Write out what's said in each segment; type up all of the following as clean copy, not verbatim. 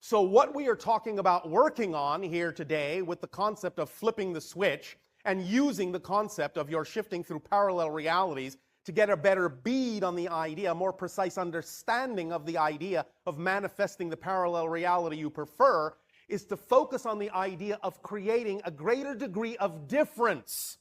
So what we are talking about working on here today with the concept of flipping the switch and using the concept of your shifting through parallel realities to get a better bead on the idea, a more precise understanding of the idea of manifesting the parallel reality you prefer, is to focus on the idea of creating a greater degree of difference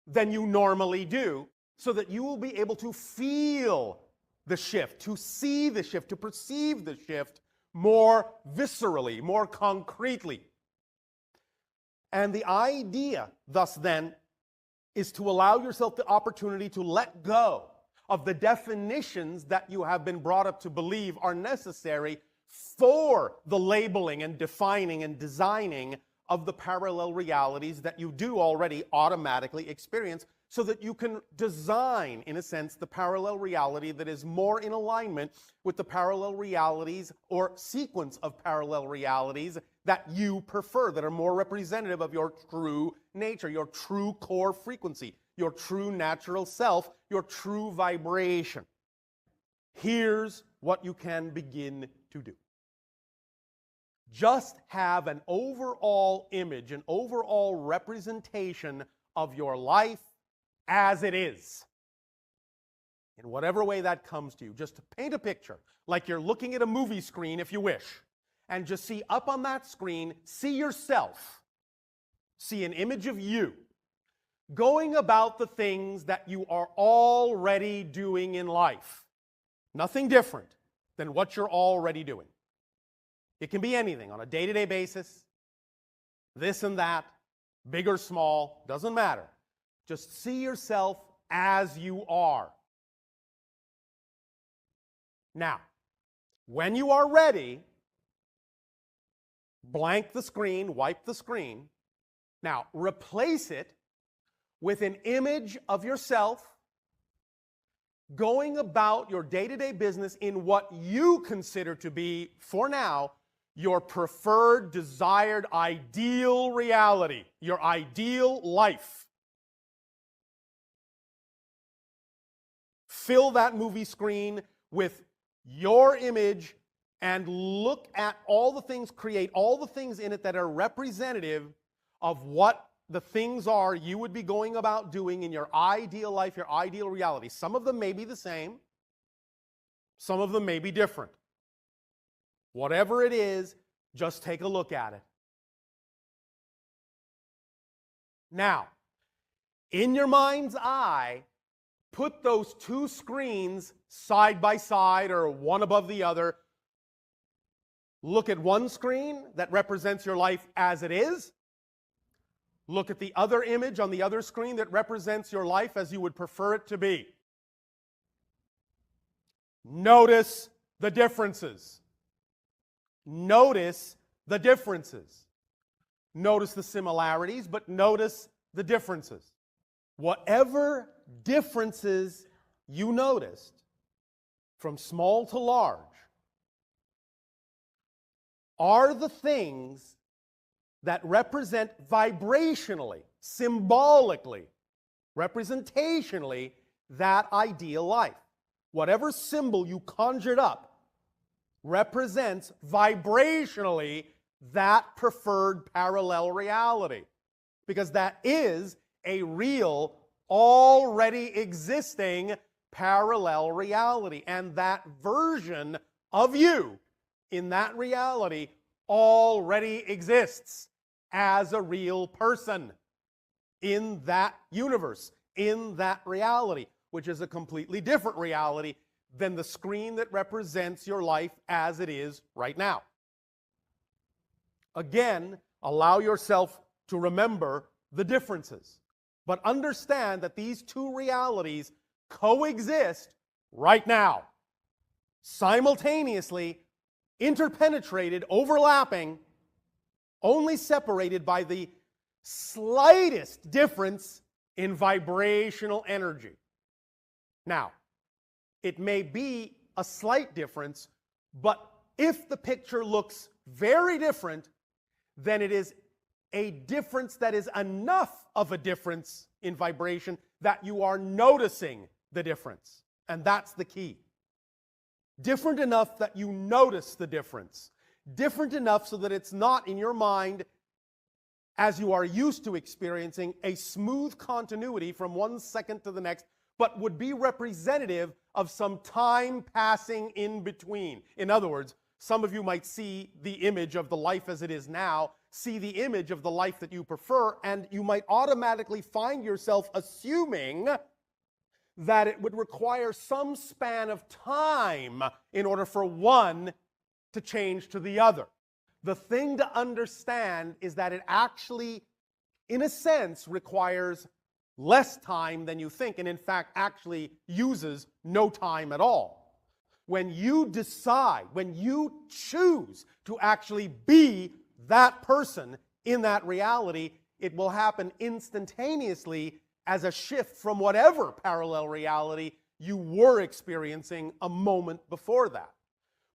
than you normally do, so that you will be able to feel the shift, to see the shift, to perceive the shift more viscerally, more concretely. And the idea, thus then, is to allow yourself the opportunity to let go of the definitions that you have been brought up to believe are necessary for the labeling and defining and designing of the parallel realities that you do already automatically experience, so that you can design, in a sense, the parallel reality that is more in alignment with the parallel realities or sequence of parallel realities that you prefer, that are more representative of your true nature, your true core frequency, your true natural self, your true vibration. Here's what you can begin to do. Just have an overall image, an overall representation of your life as it is. In whatever way that comes to you, just paint a picture, like you're looking at a movie screen if you wish, and just see up on that screen, see yourself, see an image of you, going about the things that you are already doing in life. Nothing different than what you're already doing. It can be anything on a day-to-day basis, this and that, big or small, doesn't matter. Just see yourself as you are. Now, when you are ready, blank the screen, wipe the screen. Now, replace it with an image of yourself going about your day-to-day business in what you consider to be, for now, your preferred, desired, ideal reality, your ideal life. Fill that movie screen with your image and look at all the things, create all the things in it that are representative of what the things are you would be going about doing in your ideal life, your ideal reality. Some of them may be the same. Some of them may be different. Whatever it is, just take a look at it. Now, in your mind's eye, put those two screens side by side or one above the other. Look at one screen that represents your life as it is. Look at the other image on the other screen that represents your life as you would prefer it to be. Notice the differences. Notice the differences. Notice the similarities, but notice the differences. Whatever differences you noticed, from small to large, are the things that represent vibrationally, symbolically, representationally, that ideal life. Whatever symbol you conjured up represents vibrationally that preferred parallel reality, because that is a real, already existing parallel reality. And that version of you in that reality already exists as a real person in that universe, in that reality, which is a completely different reality than the screen that represents your life as it is right now. Again, allow yourself to remember the differences, but understand that these two realities coexist right now, simultaneously, interpenetrated, overlapping, only separated by the slightest difference in vibrational energy. Now, it may be a slight difference, but if the picture looks very different, then it is a difference that is enough of a difference in vibration that you are noticing the difference. And that's the key. Different enough that you notice the difference. Different enough so that it's not in your mind, as you are used to experiencing, a smooth continuity from one second to the next, but would be representative of some time passing in between. In other words, some of you might see the image of the life as it is now, see the image of the life that you prefer, and you might automatically find yourself assuming that it would require some span of time in order for one to change to the other. The thing to understand is that it actually, in a sense, requires less time than you think, and in fact actually uses no time at all. When you decide, when you choose to actually be that person in that reality, it will happen instantaneously as a shift from whatever parallel reality you were experiencing a moment before that.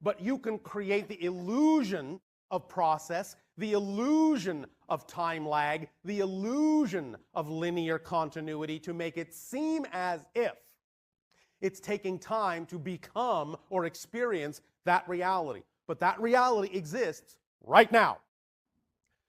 But you can create the illusion of process, the illusion of time lag, the illusion of linear continuity to make it seem as if it's taking time to become or experience that reality. But that reality exists right now.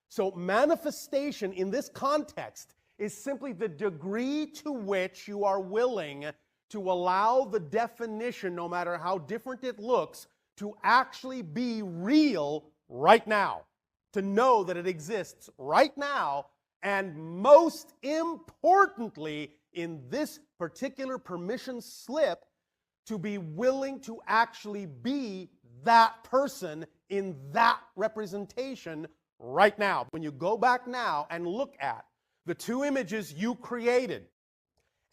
So manifestation in this context is simply the degree to which you are willing to allow the definition, no matter how different it looks, to actually be real right now, to know that it exists right now, and most importantly, in this particular permission slip, to be willing to actually be that person in that representation right now. When you go back now and look at the two images you created,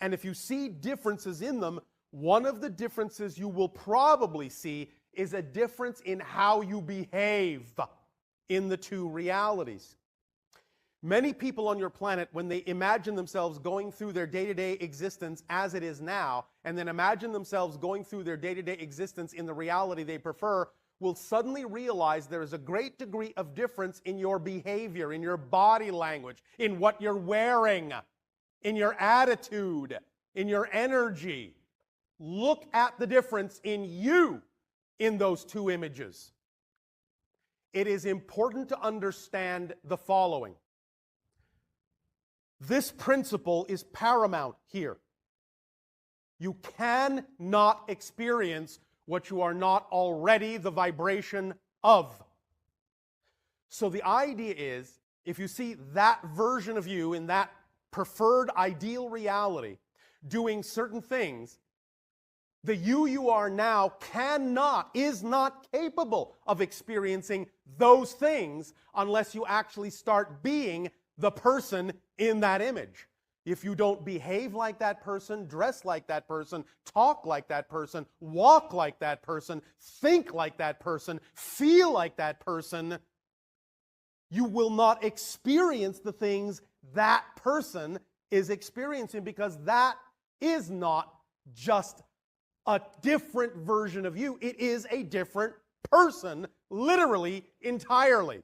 and if you see differences in them, one of the differences you will probably see is a difference in how you behave in the two realities. Many people on your planet, when they imagine themselves going through their day-to-day existence as it is now, and then imagine themselves going through their day-to-day existence in the reality they prefer, will suddenly realize there is a great degree of difference in your behavior, in your body language, in what you're wearing, in your attitude, in your energy. Look at the difference in you in those two images. It is important to understand the following. This principle is paramount here. You cannot experience what you are not already the vibration of. So the idea is, if you see that version of you in that preferred ideal reality doing certain things, the you are now is not capable of experiencing those things unless you actually start being the person in that image. If you don't behave like that person, dress like that person, talk like that person, walk like that person, think like that person, feel like that person, you will not experience the things that person is experiencing, because that is not just a different version of you. It is a different person, literally, entirely.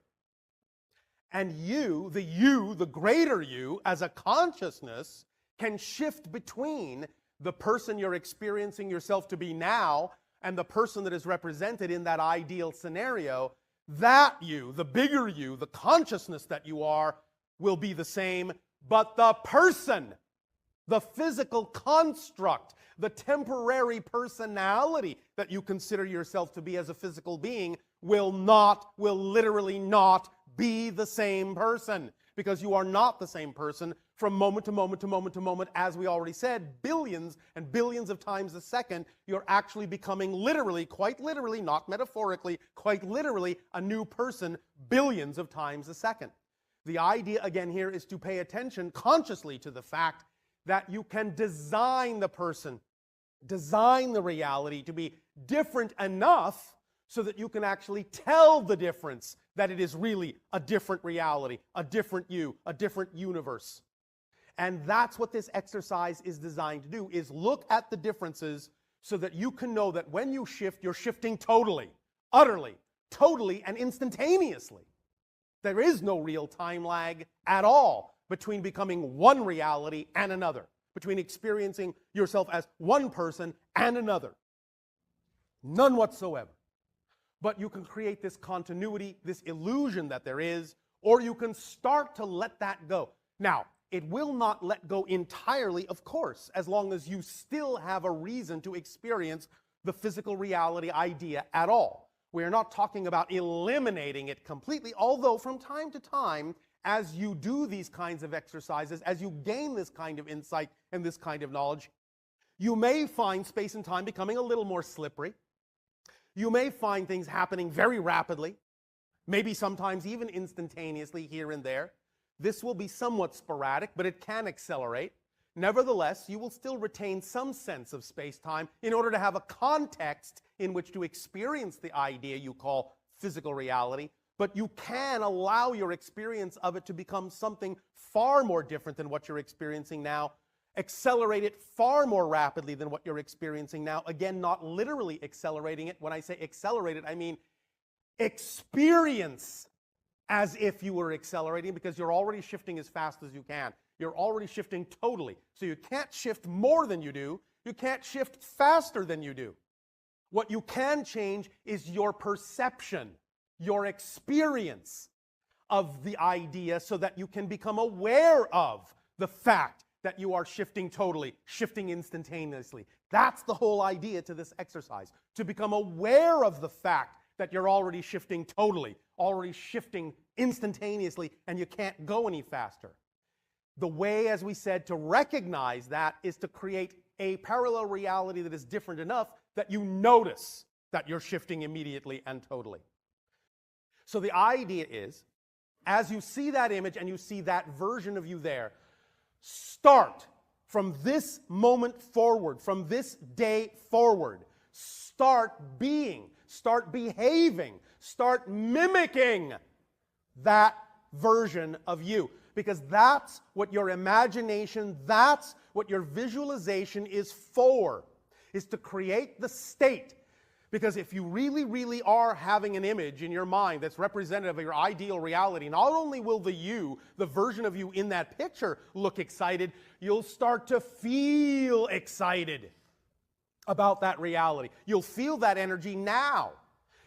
And you, the greater you, as a consciousness, can shift between the person you're experiencing yourself to be now and the person that is represented in that ideal scenario. That you, the bigger you, the consciousness that you are, will be the same, but the person, the physical construct, the temporary personality that you consider yourself to be as a physical being will literally not be the same person, because you are not the same person from moment to moment to moment to moment. As we already said, billions and billions of times a second, you're actually becoming literally, quite literally, not metaphorically, quite literally, a new person billions of times a second. The idea again here is to pay attention consciously to the fact that you can design the person, design the reality to be different enough so that you can actually tell the difference, that it is really a different reality, a different you, a different universe. And that's what this exercise is designed to do, is look at the differences so that you can know that when you shift, you're shifting totally, utterly, totally, and instantaneously. There is no real time lag at all between becoming one reality and another, between experiencing yourself as one person and another. None whatsoever. but you can create this continuity, this illusion that there is, or you can start to let that go. Now, it will not let go entirely, of course, as long as you still have a reason to experience the physical reality idea at all. We are not talking about eliminating it completely, although from time to time, as you do these kinds of exercises, as you gain this kind of insight and this kind of knowledge, you may find space and time becoming a little more slippery. You may find things happening very rapidly, maybe sometimes even instantaneously here and there. This will be somewhat sporadic, but it can accelerate. Nevertheless, you will still retain some sense of space-time in order to have a context in which to experience the idea you call physical reality, but you can allow your experience of it to become something far more different than what you're experiencing now, accelerate it far more rapidly than what you're experiencing now. Again, not literally accelerating it. When I say accelerate it, I mean experience as if you were accelerating, because you're already shifting as fast as you can. You're already shifting totally. So you can't shift more than you do. You can't shift faster than you do. What you can change is your perception, your experience of the idea, so that you can become aware of the fact that you are shifting totally, shifting instantaneously. That's the whole idea to this exercise, to become aware of the fact that you're already shifting totally, already shifting instantaneously, and you can't go any faster. The way, as we said, to recognize that is to create a parallel reality that is different enough that you notice that you're shifting immediately and totally. So the idea is, as you see that image and you see that version of you there, start from this moment forward, from this day forward. Start being, start behaving, start mimicking that version of you. Because that's what your imagination, that's what your visualization is for, is to create the state. Because if you really, really are having an image in your mind that's representative of your ideal reality, not only will the you, the version of you in that picture, look excited, you'll start to feel excited about that reality. You'll feel that energy now.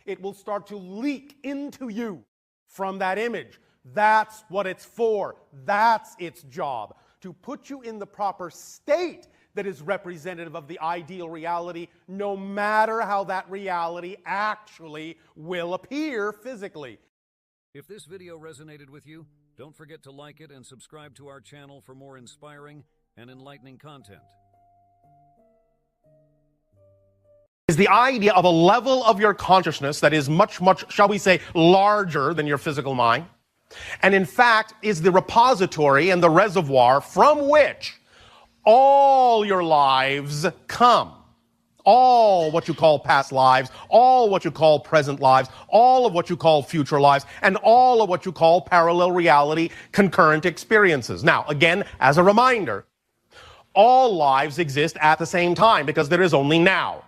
It will start to leak into you from that image. That's what it's for. That's its job, to put you in the proper state that is representative of the ideal reality, no matter how that reality actually will appear physically. If this video resonated with you, don't forget to like it and subscribe to our channel for more inspiring and enlightening content. Is the idea of a level of your consciousness that is much, much, shall we say, larger than your physical mind, and in fact is the repository and the reservoir from which all your lives come. All what you call past lives, all what you call present lives, all of what you call future lives, and all of what you call parallel reality concurrent experiences. Now, again, as a reminder, all lives exist at the same time because there is only now.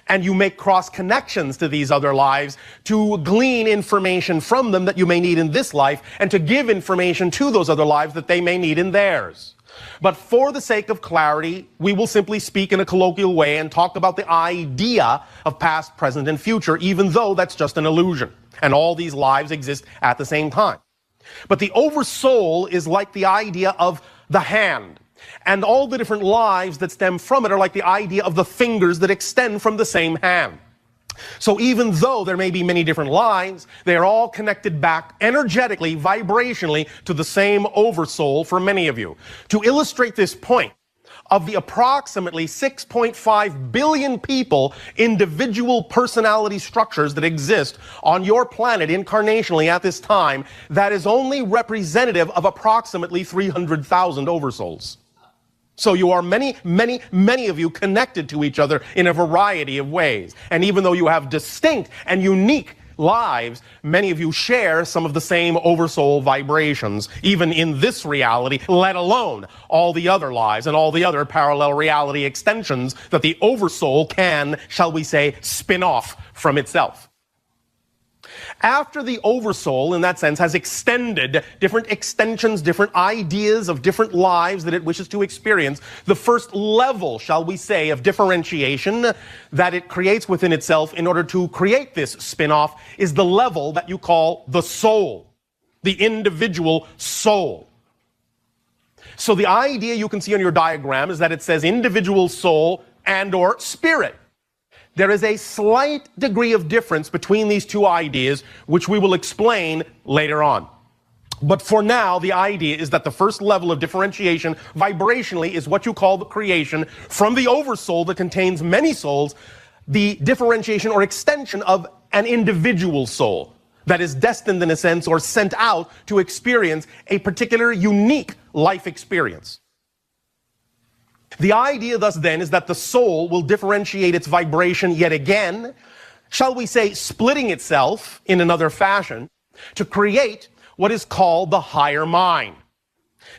And you make cross connections to these other lives to glean information from them that you may need in this life, and to give information to those other lives that they may need in theirs. But for the sake of clarity, we will simply speak in a colloquial way and talk about the idea of past, present, and future, even though that's just an illusion. And all these lives exist at the same time. But the oversoul is like the idea of the hand. And all the different lives that stem from it are like the idea of the fingers that extend from the same hand. So even though there may be many different lives, they are all connected back energetically, vibrationally, to the same oversoul for many of you. To illustrate this point, of the approximately 6.5 billion people, individual personality structures that exist on your planet incarnationally at this time, that is only representative of approximately 300,000 oversouls. So you are many, many, many of you connected to each other in a variety of ways. And even though you have distinct and unique lives, many of you share some of the same oversoul vibrations, even in this reality, let alone all the other lives and all the other parallel reality extensions that the oversoul can, shall we say, spin off from itself. After the oversoul, in that sense, has extended different extensions, different ideas of different lives that it wishes to experience, the first level, shall we say, of differentiation that it creates within itself in order to create this spin-off is the level that you call the soul, the individual soul. So the idea you can see on your diagram is that it says individual soul and or spirit. There is a slight degree of difference between these two ideas, which we will explain later on. But for now, the idea is that the first level of differentiation vibrationally is what you call the creation from the oversoul that contains many souls, the differentiation or extension of an individual soul that is destined in a sense or sent out to experience a particular unique life experience. The idea thus then is that the soul will differentiate its vibration yet again, shall we say, splitting itself in another fashion to create what is called the higher mind.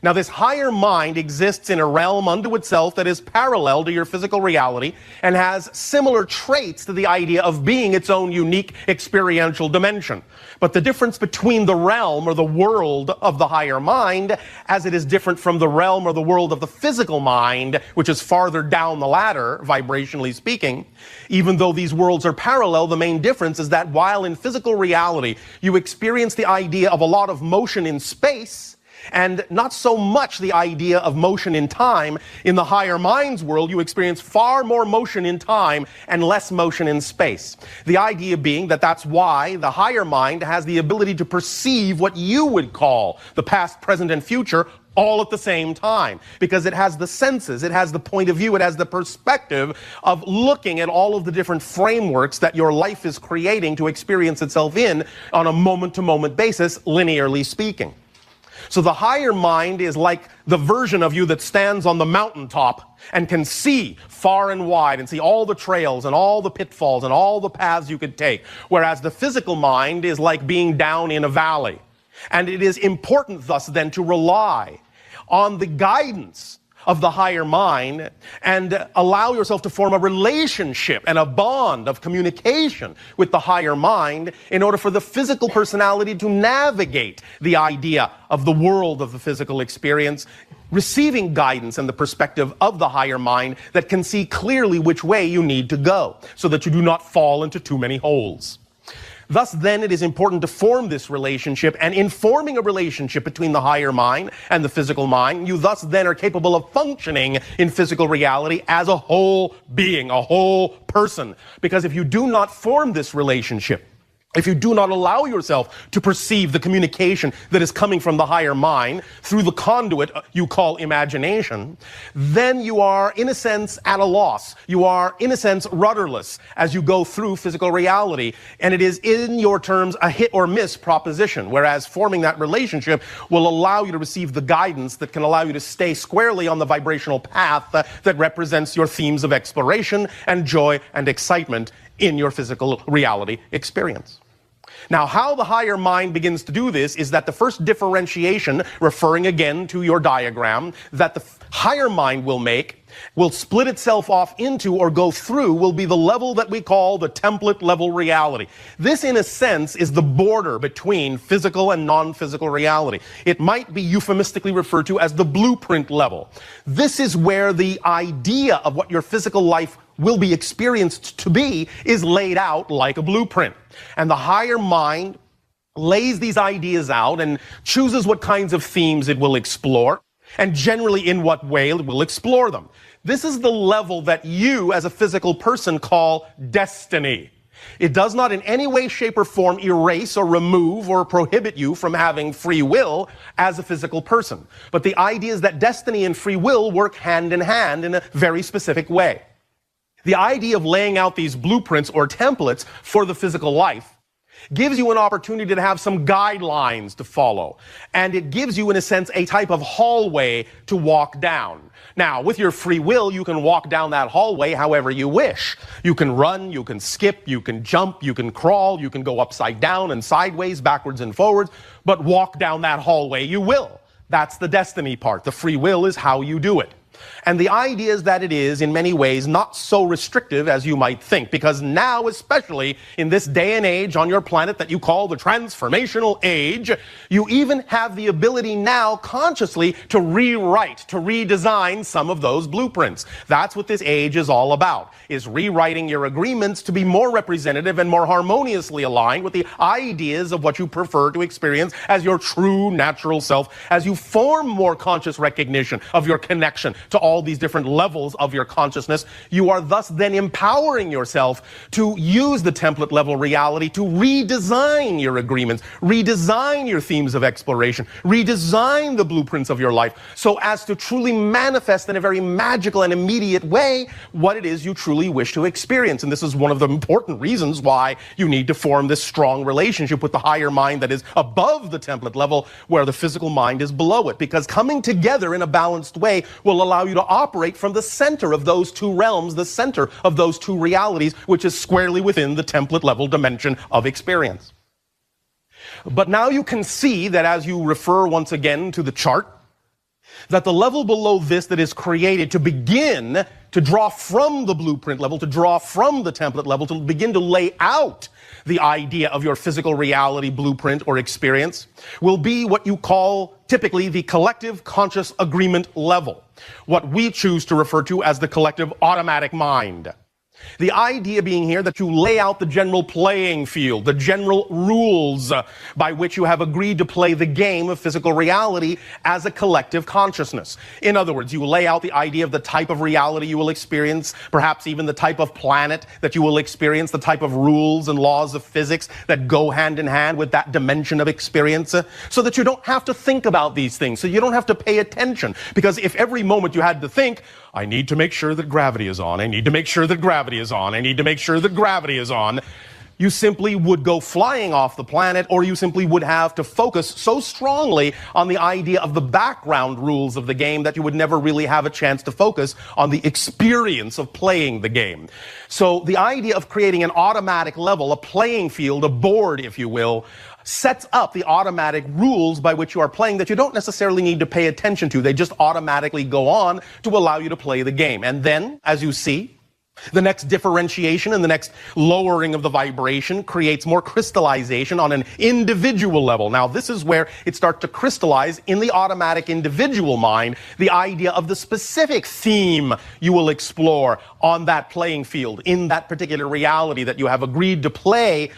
Now, this higher mind exists in a realm unto itself that is parallel to your physical reality and has similar traits to the idea of being its own unique experiential dimension. But the difference between the realm or the world of the higher mind, as it is different from the realm or the world of the physical mind, which is farther down the ladder, vibrationally speaking, even though these worlds are parallel, the main difference is that while in physical reality you experience the idea of a lot of motion in space, and not so much the idea of motion in time, in the higher mind's world, you experience far more motion in time and less motion in space. The idea being that that's why the higher mind has the ability to perceive what you would call the past, present, and future all at the same time, because it has the senses, it has the point of view, it has the perspective of looking at all of the different frameworks that your life is creating to experience itself in on a moment-to-moment basis, linearly speaking. So the higher mind is like the version of you that stands on the mountaintop and can see far and wide and see all the trails and all the pitfalls and all the paths you could take. Whereas the physical mind is like being down in a valley. And it is important thus then to rely on the guidance of the higher mind and allow yourself to form a relationship and a bond of communication with the higher mind in order for the physical personality to navigate the idea of the world of the physical experience, receiving guidance and the perspective of the higher mind that can see clearly which way you need to go so that you do not fall into too many holes. Thus, then, it is important to form this relationship, and in forming a relationship between the higher mind and the physical mind, you thus then are capable of functioning in physical reality as a whole being, a whole person. Because if you do not form this relationship, if you do not allow yourself to perceive the communication that is coming from the higher mind through the conduit you call imagination, then you are, in a sense, at a loss. You are, in a sense, rudderless as you go through physical reality. And it is, in your terms, a hit or miss proposition, whereas forming that relationship will allow you to receive the guidance that can allow you to stay squarely on the vibrational path that represents your themes of exploration and joy and excitement in your physical reality experience. Now, how the higher mind begins to do this is that the first differentiation, referring again to your diagram, that the higher mind will make, will split itself off into or go through, will be the level that we call the template level reality. This, in a sense, is the border between physical and non-physical reality. It might be euphemistically referred to as the blueprint level. This is where the idea of what your physical life will be experienced to be is laid out like a blueprint. And the higher mind lays these ideas out and chooses what kinds of themes it will explore, and generally in what way it will explore them. This is the level that you, as a physical person, call destiny. It does not in any way, shape, or form erase or remove or prohibit you from having free will as a physical person. But the idea is that destiny and free will work hand in hand in a very specific way. The idea of laying out these blueprints or templates for the physical life gives you an opportunity to have some guidelines to follow. And it gives you, in a sense, a type of hallway to walk down. Now, with your free will, you can walk down that hallway however you wish. You can run, you can skip, you can jump, you can crawl, you can go upside down and sideways, backwards and forwards, but walk down that hallway you will. That's the destiny part. The free will is how you do it. And the idea is that it is, in many ways, not so restrictive as you might think, because now, especially in this day and age on your planet that you call the transformational age, you even have the ability now consciously to rewrite, to redesign some of those blueprints. That's what this age is all about, is rewriting your agreements to be more representative and more harmoniously aligned with the ideas of what you prefer to experience as your true natural self, as you form more conscious recognition of your connection to all these different levels of your consciousness. You are thus then empowering yourself to use the template level reality to redesign your agreements, redesign your themes of exploration, redesign the blueprints of your life so as to truly manifest in a very magical and immediate way what it is you truly wish to experience. And this is one of the important reasons why you need to form this strong relationship with the higher mind that is above the template level, where the physical mind is below it, because coming together in a balanced way will allow you to operate from the center of those two realms, the center of those two realities, which is squarely within the template level dimension of experience. But now you can see that as you refer once again to the chart, that the level below this that is created to begin to draw from the blueprint level, to draw from the template level, to begin to lay out the idea of your physical reality blueprint or experience, will be what you call typically the collective conscious agreement level, what we choose to refer to as the collective automatic mind. The idea being here that you lay out the general playing field, the general rules by which you have agreed to play the game of physical reality as a collective consciousness. In other words, you lay out the idea of the type of reality you will experience, perhaps even the type of planet that you will experience, the type of rules and laws of physics that go hand in hand with that dimension of experience, so that you don't have to think about these things, so you don't have to pay attention. Because if every moment you had to think, I need to make sure that gravity is on, I need to make sure that gravity is on, I need to make sure that gravity is on, you simply would go flying off the planet, or you simply would have to focus so strongly on the idea of the background rules of the game that you would never really have a chance to focus on the experience of playing the game. So the idea of creating an automatic level, a playing field, a board, if you will, sets up the automatic rules by which you are playing that you don't necessarily need to pay attention to. They just automatically go on to allow you to play the game. And then, as you see, the next differentiation and the next lowering of the vibration creates more crystallization on an individual level. Now, this is where it starts to crystallize in the automatic individual mind, the idea of the specific theme you will explore on that playing field, in that particular reality that you have agreed to play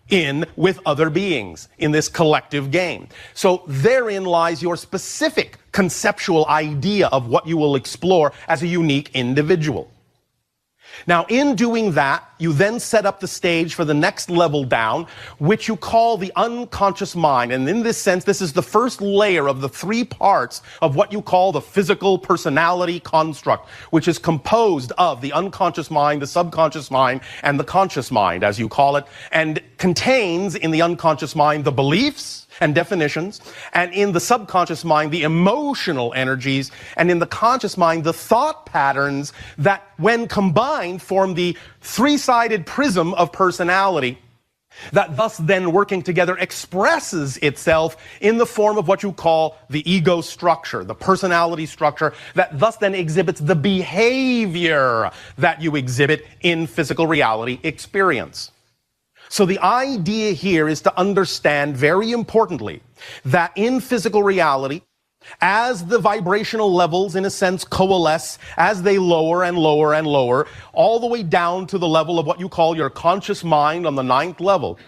in with other beings in this collective game. So therein lies your specific conceptual idea of what you will explore as a unique individual. Now, in doing that, you then set up the stage for the next level down, which you call the unconscious mind. And in this sense, this is the first layer of the three parts of what you call the physical personality construct, which is composed of the unconscious mind, the subconscious mind, and the conscious mind, as you call it, and contains in the unconscious mind the beliefs and definitions, and in the subconscious mind, the emotional energies, and in the conscious mind, the thought patterns that, when combined, form the three-sided prism of personality that thus then working together expresses itself in the form of what you call the ego structure, the personality structure, that thus then exhibits the behavior that you exhibit in physical reality experience. So the idea here is to understand, very importantly, that in physical reality, as the vibrational levels, in a sense, coalesce, as they lower and lower and lower, all the way down to the level of what you call your conscious mind on the 9th level,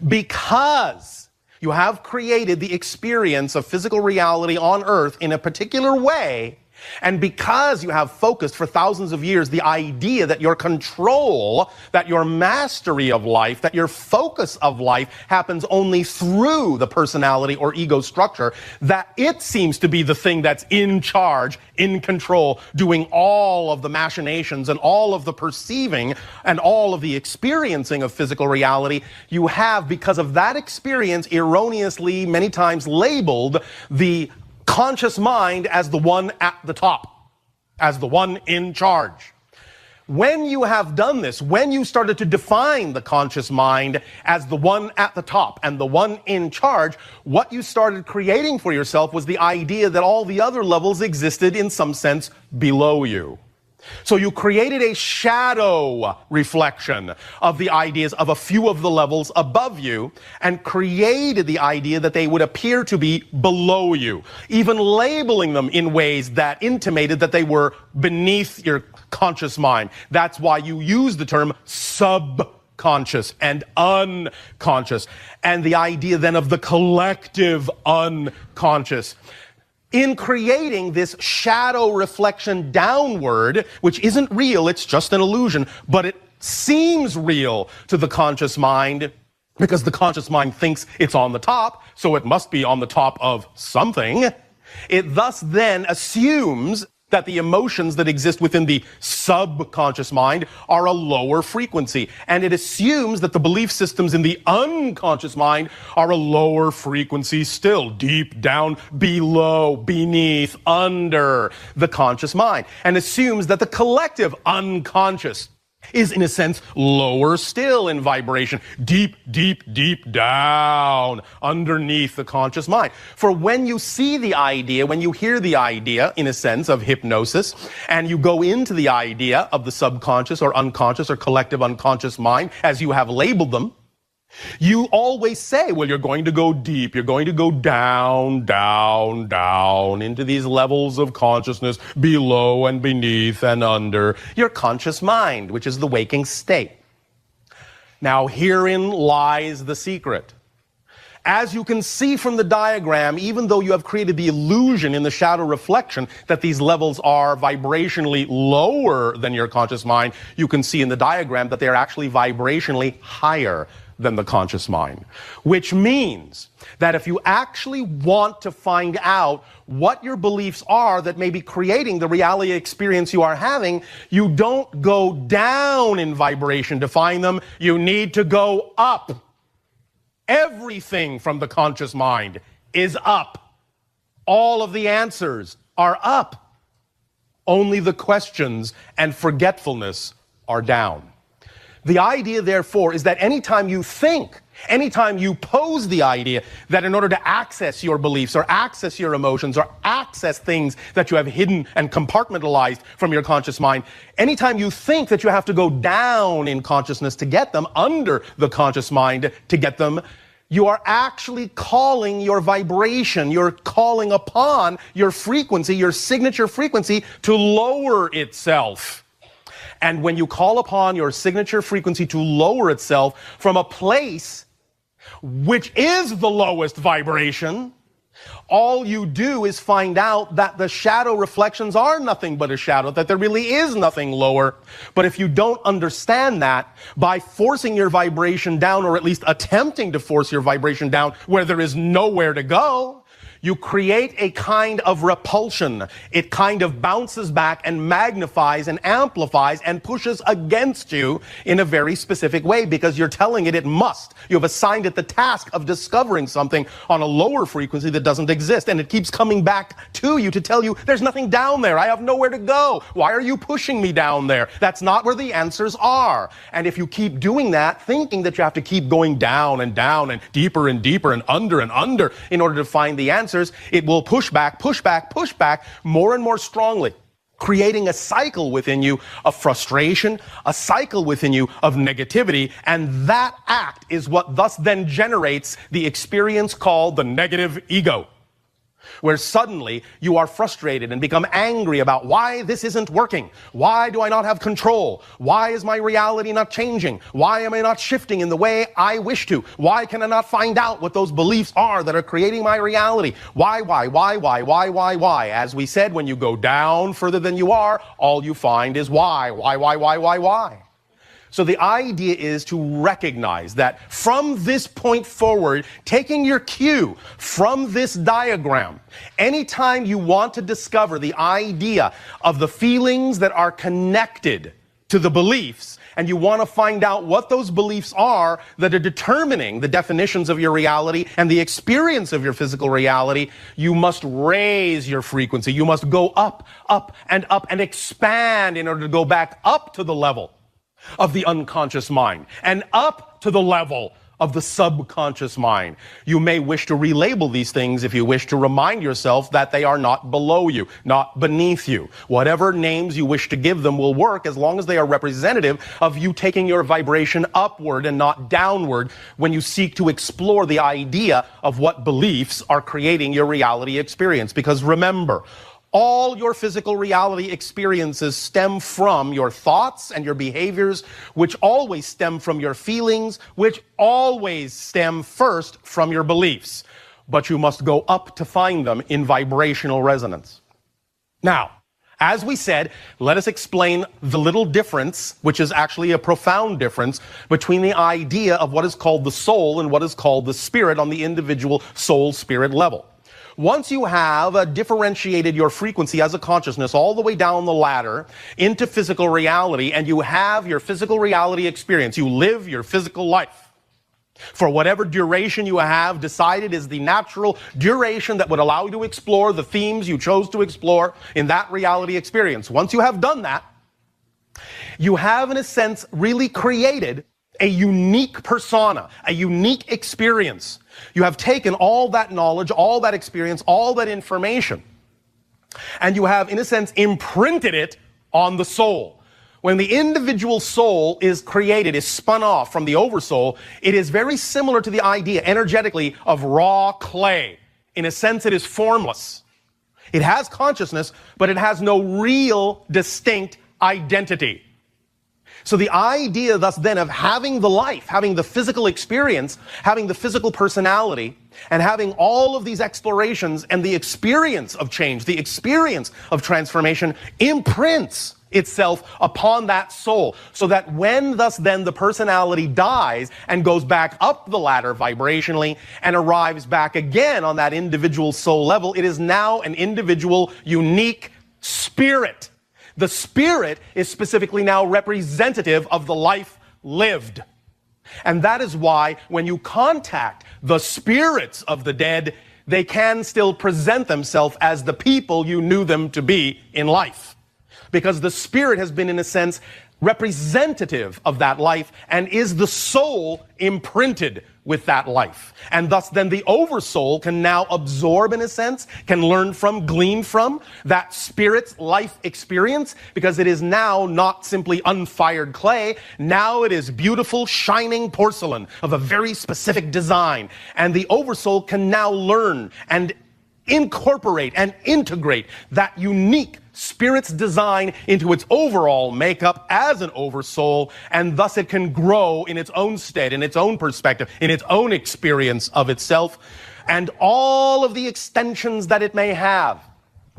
because you have created the experience of physical reality on Earth in a particular way, and because you have focused for thousands of years the idea that your control, that your mastery of life, that your focus of life happens only through the personality or ego structure, that it seems to be the thing that's in charge, in control, doing all of the machinations and all of the perceiving and all of the experiencing of physical reality, you have, because of that experience, erroneously many times labeled the conscious mind as the one at the top, as the one in charge. When you have done this, when you started to define the conscious mind as the one at the top and the one in charge, what you started creating for yourself was the idea that all the other levels existed in some sense below you. So you created a shadow reflection of the ideas of a few of the levels above you and created the idea that they would appear to be below you, even labeling them in ways that intimated that they were beneath your conscious mind. That's why you use the term subconscious and unconscious, and the idea then of the collective unconscious. In creating this shadow reflection downward, which isn't real, it's just an illusion, but it seems real to the conscious mind because the conscious mind thinks it's on the top, so it must be on the top of something. It thus then assumes that the emotions that exist within the subconscious mind are a lower frequency. And it assumes that the belief systems in the unconscious mind are a lower frequency still, deep down below, beneath, under the conscious mind. And assumes that the collective unconscious is, in a sense, lower still in vibration, deep, deep, deep down underneath the conscious mind. For when you see the idea, when you hear the idea, in a sense, of hypnosis, and you go into the idea of the subconscious or unconscious or collective unconscious mind, as you have labeled them, you always say, well, you're going to go deep, you're going to go down, down, down into these levels of consciousness below and beneath and under your conscious mind, which is the waking state. Now, herein lies the secret. As you can see from the diagram, even though you have created the illusion in the shadow reflection that these levels are vibrationally lower than your conscious mind, you can see in the diagram that they're actually vibrationally higher than the conscious mind. Which means that if you actually want to find out what your beliefs are that may be creating the reality experience you are having, you don't go down in vibration to find them, you need to go up. Everything from the conscious mind is up. All of the answers are up. Only the questions and forgetfulness are down. The idea, therefore, is that anytime you think, anytime you pose the idea that in order to access your beliefs or access your emotions or access things that you have hidden and compartmentalized from your conscious mind, anytime you think that you have to go down in consciousness to get them, under the conscious mind to get them, you are actually calling your vibration, you're calling upon your frequency, your signature frequency, to lower itself. And when you call upon your signature frequency to lower itself from a place which is the lowest vibration, all you do is find out that the shadow reflections are nothing but a shadow, that there really is nothing lower. But if you don't understand that, by forcing your vibration down, or at least attempting to force your vibration down where there is nowhere to go, you create a kind of repulsion. It kind of bounces back and magnifies and amplifies and pushes against you in a very specific way because you're telling it must. You have assigned it the task of discovering something on a lower frequency that doesn't exist, and it keeps coming back to you to tell you there's nothing down there. I have nowhere to go. Why are you pushing me down there? That's not where the answers are. And if you keep doing that, thinking that you have to keep going down and deeper and deeper and under in order to find the answers, it will push back more and more strongly, creating a cycle within you of frustration, a cycle within you of negativity, and that act is what thus then generates the experience called the negative ego, where suddenly you are frustrated and become angry about why this isn't working. Why do I not have control? Why is my reality not changing? Why am I not shifting in the way I wish to? Why can I not find out what those beliefs are that are creating my reality? Why? As we said, when you go down further than you are, all you find is why? So the idea is to recognize that from this point forward, taking your cue from this diagram, anytime you want to discover the idea of the feelings that are connected to the beliefs, and you want to find out what those beliefs are that are determining the definitions of your reality and the experience of your physical reality, you must raise your frequency. You must go up, and expand in order to go back up to the level of the unconscious mind and up to the level of the subconscious mind. You may wish to relabel these things if you wish to remind yourself that they are not below you, not beneath you. Whatever names you wish to give them will work as long as they are representative of you taking your vibration upward and not downward when you seek to explore the idea of what beliefs are creating your reality experience. Because remember, all your physical reality experiences stem from your thoughts and your behaviors, which always stem from your feelings, which always stem first from your beliefs. But you must go up to find them in vibrational resonance. Now, as we said, let us explain the little difference, which is actually a profound difference, between the idea of what is called the soul and what is called the spirit on the individual soul-spirit level. Once you have differentiated your frequency as a consciousness all the way down the ladder into physical reality, and you have your physical reality experience, you live your physical life for whatever duration you have decided is the natural duration that would allow you to explore the themes you chose to explore in that reality experience. Once you have done that, you have, in a sense, really created a unique persona, a unique experience. You have taken all that knowledge, all that experience, all that information, and you have, in a sense, imprinted it on the soul. When the individual soul is created, is spun off from the oversoul, it is very similar to the idea, energetically, of raw clay. In a sense, it is formless. It has consciousness, but it has no real, distinct identity. So the idea thus then of having the life, having the physical experience, having the physical personality, and having all of these explorations and the experience of change, the experience of transformation imprints itself upon that soul, so that when thus then the personality dies and goes back up the ladder vibrationally and arrives back again on that individual soul level, it is now an individual, unique spirit. The spirit is specifically now representative of the life lived. And that is why when you contact the spirits of the dead, they can still present themselves as the people you knew them to be in life. Because the spirit has been, in a sense, representative of that life and is the soul imprinted with that life. And thus then the oversoul can now absorb, in a sense, can learn from, glean from that spirit's life experience, because it is now not simply unfired clay. Now it is beautiful, shining porcelain of a very specific design. And the oversoul can now learn and incorporate and integrate that unique spirit's design into its overall makeup as an oversoul, and thus it can grow in its own stead, in its own perspective, in its own experience of itself, and all of the extensions that it may have,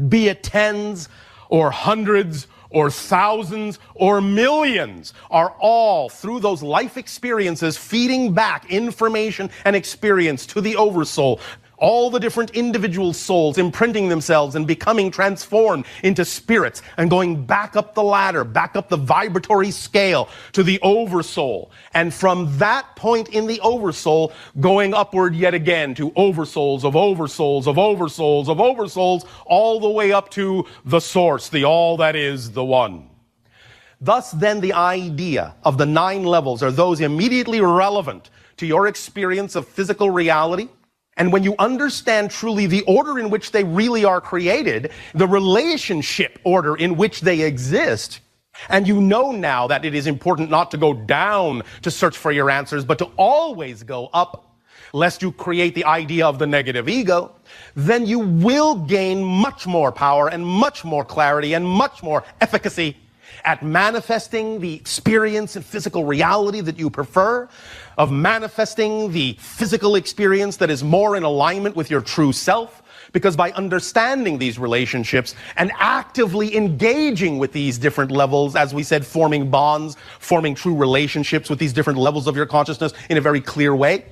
be it tens or hundreds or thousands or millions, are all through those life experiences feeding back information and experience to the oversoul. All the different individual souls imprinting themselves and becoming transformed into spirits and going back up the ladder, back up the vibratory scale to the oversoul. And from that point in the oversoul, going upward yet again to oversouls of oversouls of oversouls of oversouls, all the way up to the source, the all that is, the one. Thus then the idea of the 9 levels are those immediately relevant to your experience of physical reality. And when you understand truly the order in which they really are created, the relationship order in which they exist, and you know now that it is important not to go down to search for your answers, but to always go up, lest you create the idea of the negative ego, then you will gain much more power and much more clarity and much more efficacy at manifesting the experience and physical reality that you prefer, of manifesting the physical experience that is more in alignment with your true self. Because by understanding these relationships and actively engaging with these different levels, as we said, forming bonds, forming true relationships with these different levels of your consciousness in a very clear way,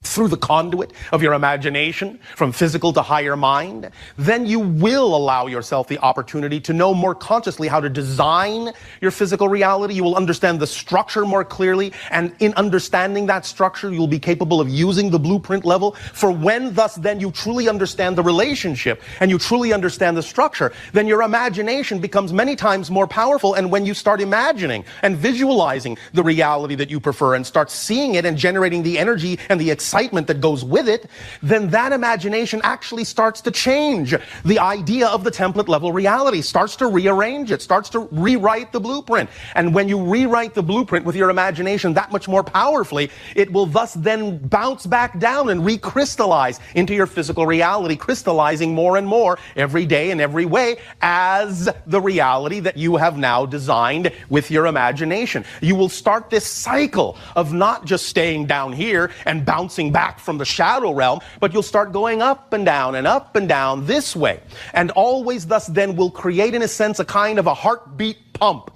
through the conduit of your imagination from physical to higher mind, then you will allow yourself the opportunity to know more consciously how to design your physical reality. You will understand the structure more clearly, and in understanding that structure, you'll be capable of using the blueprint level. For when thus then you truly understand the relationship and you truly understand the structure, then your imagination becomes many times more powerful. And when you start imagining and visualizing the reality that you prefer and start seeing it and generating the energy and the excitement that goes with it, then that imagination actually starts to change the idea of the template level reality, starts to rearrange it, starts to rewrite the blueprint. And when you rewrite the blueprint with your imagination that much more powerfully, it will thus then bounce back down and recrystallize into your physical reality, crystallizing more and more every day in every way as the reality that you have now designed with your imagination. You will start this cycle of not just staying down here and bouncing back from the shadow realm, but you'll start going up and down this way. And always thus then will create, in a sense, a kind of a heartbeat pump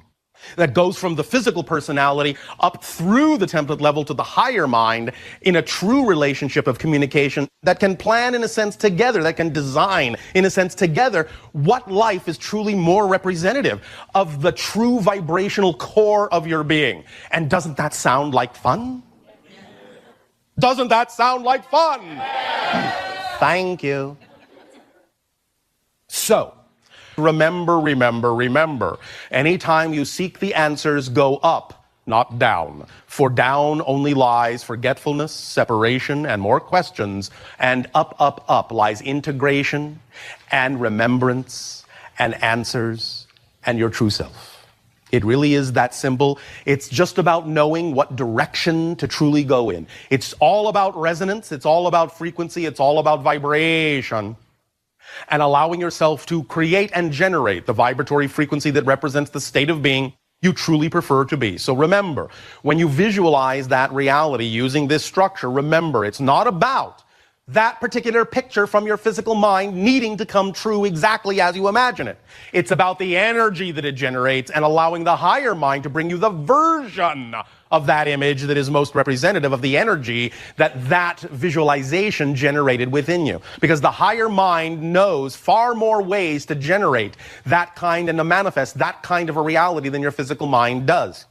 that goes from the physical personality up through the template level to the higher mind in a true relationship of communication that can plan, in a sense, together, that can design, in a sense, together what life is truly more representative of the true vibrational core of your being. And doesn't that sound like fun? Doesn't that sound like fun? Thank you. So, remember. Anytime you seek the answers, go up, not down. For down only lies forgetfulness, separation, and more questions. And up lies integration and remembrance and answers and your true self. It really is that simple. It's just about knowing what direction to truly go in. It's all about resonance. It's all about frequency. It's all about vibration. And allowing yourself to create and generate the vibratory frequency that represents the state of being you truly prefer to be. So remember, when you visualize that reality using this structure, remember, it's not about that particular picture from your physical mind needing to come true exactly as you imagine it. It's about the energy that it generates and allowing the higher mind to bring you the version of that image that is most representative of the energy that visualization generated within you. Because the higher mind knows far more ways to generate that kind and to manifest that kind of a reality than your physical mind does.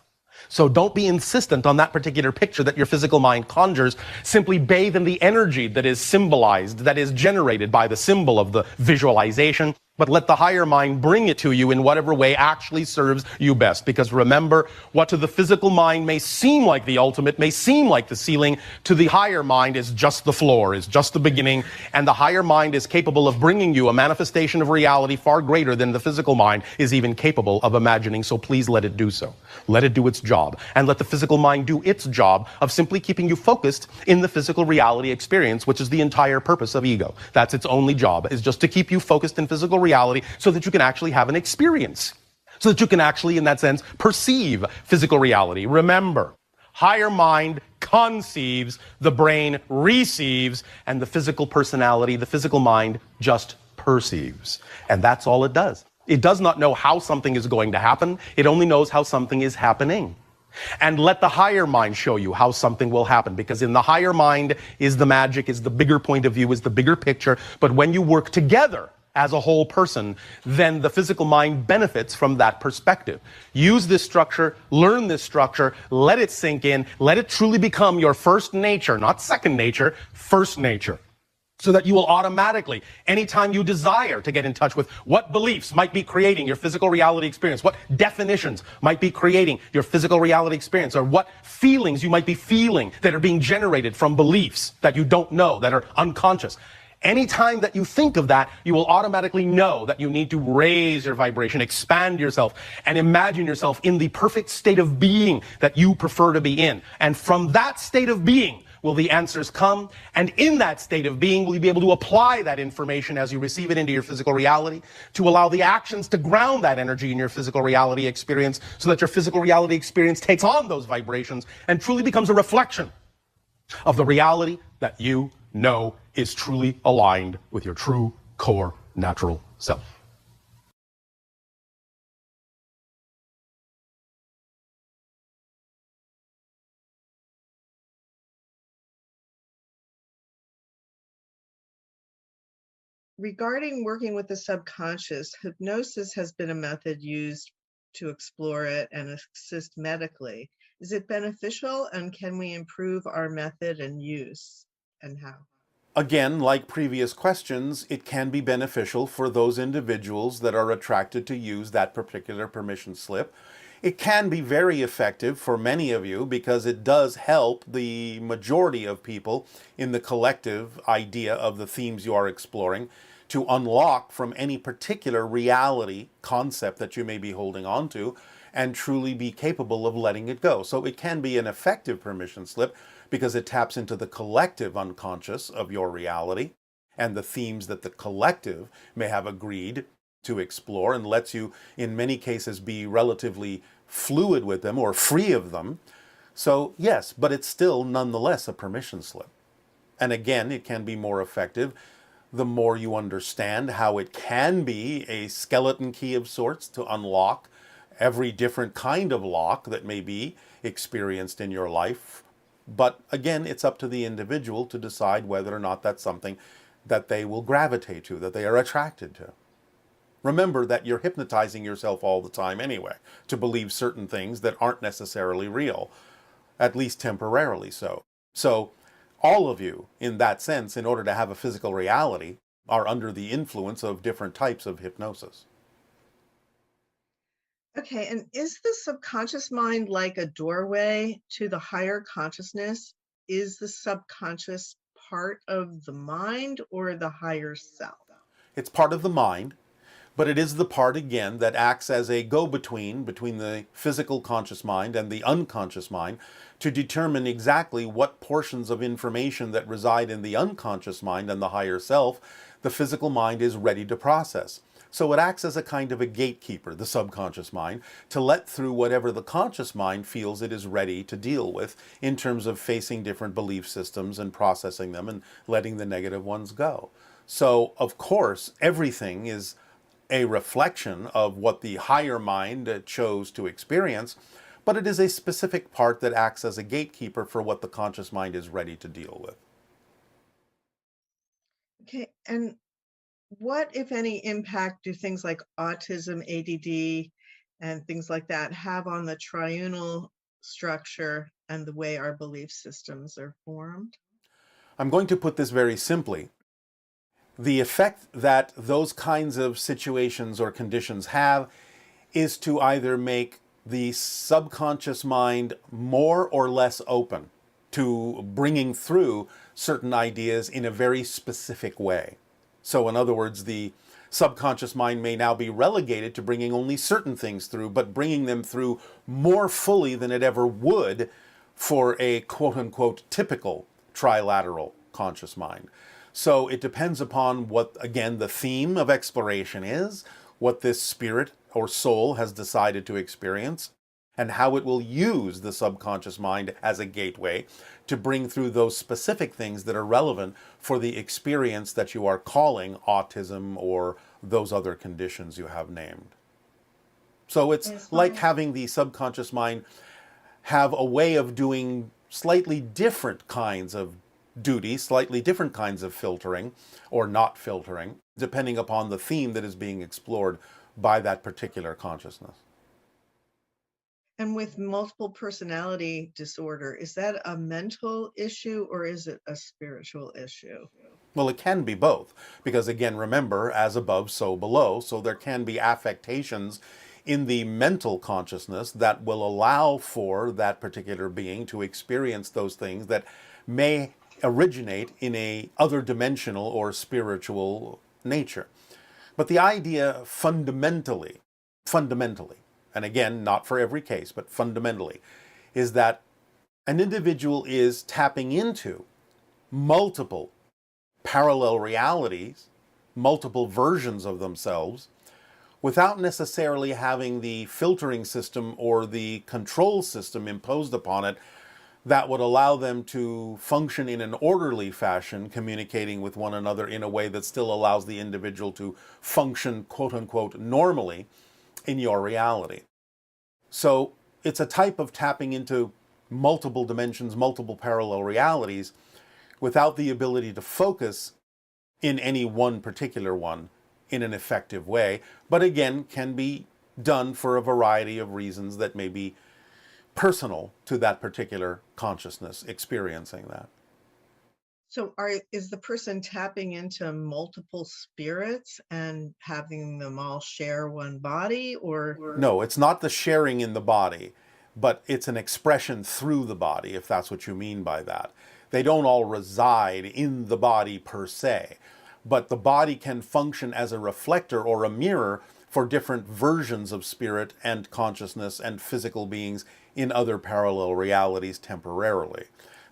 So don't be insistent on that particular picture that your physical mind conjures. Simply bathe in the energy that is symbolized, that is generated by the symbol of the visualization. But let the higher mind bring it to you in whatever way actually serves you best. Because remember, what to the physical mind may seem like the ultimate, may seem like the ceiling, to the higher mind is just the floor, is just the beginning. And the higher mind is capable of bringing you a manifestation of reality far greater than the physical mind is even capable of imagining. So please let it do so. Let it do its job. And let the physical mind do its job of simply keeping you focused in the physical reality experience, which is the entire purpose of ego. That's its only job, is just to keep you focused in physical reality so that you can actually have an experience, so that you can actually, in that sense, perceive physical reality. Remember, higher mind conceives, the brain receives, and the physical personality, the physical mind, just perceives. And that's all it does. It does not know how something is going to happen. It only knows how something is happening. And let the higher mind show you how something will happen, because in the higher mind is the magic, is the bigger point of view, is the bigger picture. But when you work together as a whole person, then the physical mind benefits from that perspective. Use this structure, learn this structure, let it sink in, let it truly become your first nature, not second nature, first nature. So that you will automatically, anytime you desire to get in touch with what beliefs might be creating your physical reality experience, what definitions might be creating your physical reality experience, or what feelings you might be feeling that are being generated from beliefs that you don't know, that are unconscious. Anytime that you think of that, you will automatically know that you need to raise your vibration, expand yourself, and imagine yourself in the perfect state of being that you prefer to be in. And from that state of being will the answers come, and in that state of being will you be able to apply that information as you receive it into your physical reality to allow the actions to ground that energy in your physical reality experience so that your physical reality experience takes on those vibrations and truly becomes a reflection of the reality that you know is truly aligned with your true core natural self. regarding working with the subconscious, hypnosis has been a method used to explore it and assist medically. Is it beneficial, and can we improve our method and use, and how? Again, like previous questions, it can be beneficial for those individuals that are attracted to use that particular permission slip. It can be very effective for many of you because it does help the majority of people in the collective idea of the themes you are exploring to unlock from any particular reality concept that you may be holding on to and truly be capable of letting it go. So it can be an effective permission slip because it taps into the collective unconscious of your reality and the themes that the collective may have agreed to explore, and lets you, in many cases, be relatively fluid with them or free of them. So yes, but it's still nonetheless a permission slip. And again, it can be more effective the more you understand how it can be a skeleton key of sorts to unlock every different kind of lock that may be experienced in your life. But again, it's up to the individual to decide whether or not that's something that they will gravitate to, that they are attracted to. Remember that you're hypnotizing yourself all the time anyway, to believe certain things that aren't necessarily real, at least temporarily so. So all of you, in that sense, in order to have a physical reality, are under the influence of different types of hypnosis. Okay, and is the subconscious mind like a doorway to the higher consciousness? Is the subconscious part of the mind or the higher self? It's part of the mind, but it is the part, again, that acts as a go-between between the physical conscious mind and the unconscious mind to determine exactly what portions of information that reside in the unconscious mind and the higher self the physical mind is ready to process. So it acts as a kind of a gatekeeper, the subconscious mind, to let through whatever the conscious mind feels it is ready to deal with in terms of facing different belief systems and processing them and letting the negative ones go. So, of course, everything is a reflection of what the higher mind chose to experience, but it is a specific part that acts as a gatekeeper for what the conscious mind is ready to deal with. Okay, and what, if any, impact do things like autism, ADD, and things like that have on the triunal structure and the way our belief systems are formed? I'm going to put this very simply. The effect that those kinds of situations or conditions have is to either make the subconscious mind more or less open to bringing through certain ideas in a very specific way. So, in other words, the subconscious mind may now be relegated to bringing only certain things through, but bringing them through more fully than it ever would for a quote-unquote typical trilateral conscious mind. So it depends upon what, again, the theme of exploration is, what this spirit or soul has decided to experience, and how it will use the subconscious mind as a gateway to bring through those specific things that are relevant for the experience that you are calling autism or those other conditions you have named. So it's like having the subconscious mind have a way of doing slightly different kinds of duty, slightly different kinds of filtering or not filtering, depending upon the theme that is being explored by that particular consciousness. And with multiple personality disorder, is that a mental issue or is it a spiritual issue? Well, it can be both, because again, remember, as above, so below. So there can be affectations in the mental consciousness that will allow for that particular being to experience those things that may originate in a other dimensional or spiritual nature. But the idea fundamentally, and again, not for every case, but fundamentally, is that an individual is tapping into multiple parallel realities, multiple versions of themselves, without necessarily having the filtering system or the control system imposed upon it that would allow them to function in an orderly fashion, communicating with one another in a way that still allows the individual to function, quote unquote, normally in your reality. So it's a type of tapping into multiple dimensions, multiple parallel realities, without the ability to focus in any one particular one in an effective way, but again can be done for a variety of reasons that may be personal to that particular consciousness experiencing that. So is the person tapping into multiple spirits and having them all share one body, or? No, it's not the sharing in the body, but it's an expression through the body, if that's what you mean by that. They don't all reside in the body per se, but the body can function as a reflector or a mirror for different versions of spirit and consciousness and physical beings in other parallel realities temporarily.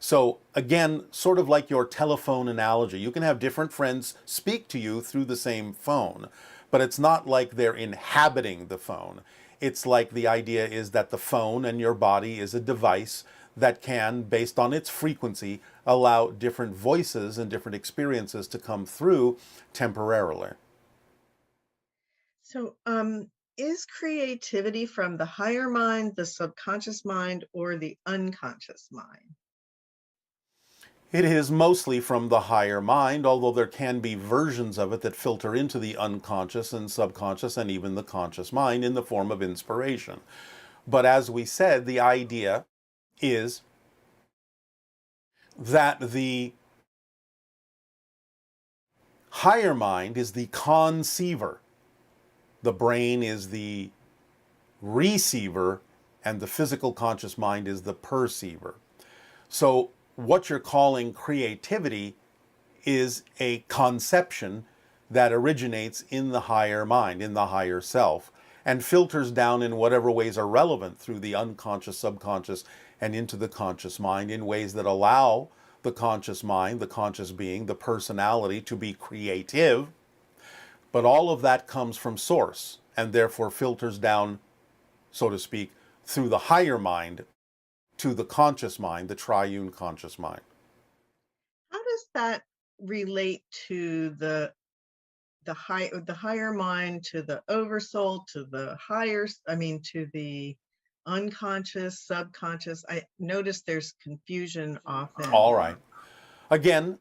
So again, sort of like your telephone analogy, you can have different friends speak to you through the same phone, but it's not like they're inhabiting the phone. It's like the idea is that the phone and your body is a device that can, based on its frequency, allow different voices and different experiences to come through temporarily. So, is creativity from the higher mind, the subconscious mind, or the unconscious mind? It is mostly from the higher mind, although there can be versions of it that filter into the unconscious and subconscious and even the conscious mind in the form of inspiration. But as we said, the idea is that the higher mind is the conceiver. The brain is the receiver, and the physical conscious mind is the perceiver. So what you're calling creativity is a conception that originates in the higher mind, in the higher self, and filters down in whatever ways are relevant through the unconscious, subconscious, and into the conscious mind in ways that allow the conscious mind, the conscious being, the personality to be creative. But all of that comes from source and therefore filters down, so to speak, through the higher mind to the conscious mind, the triune conscious mind. How does that relate to the higher mind, to the oversoul, to the to the unconscious, subconscious? I notice there's confusion often. All right. Again,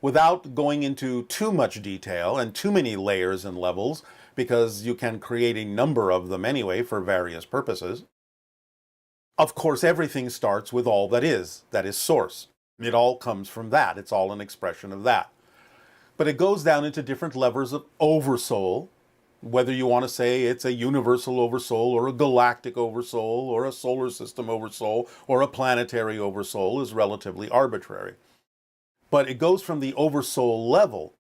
without going into too much detail and too many layers and levels, because you can create a number of them anyway for various purposes. Of course, everything starts with all that is source. It all comes from that. It's all an expression of that. But it goes down into different levels of oversoul, whether you want to say it's a universal oversoul or a galactic oversoul or a solar system oversoul or a planetary oversoul is relatively arbitrary. But it goes from the oversoul level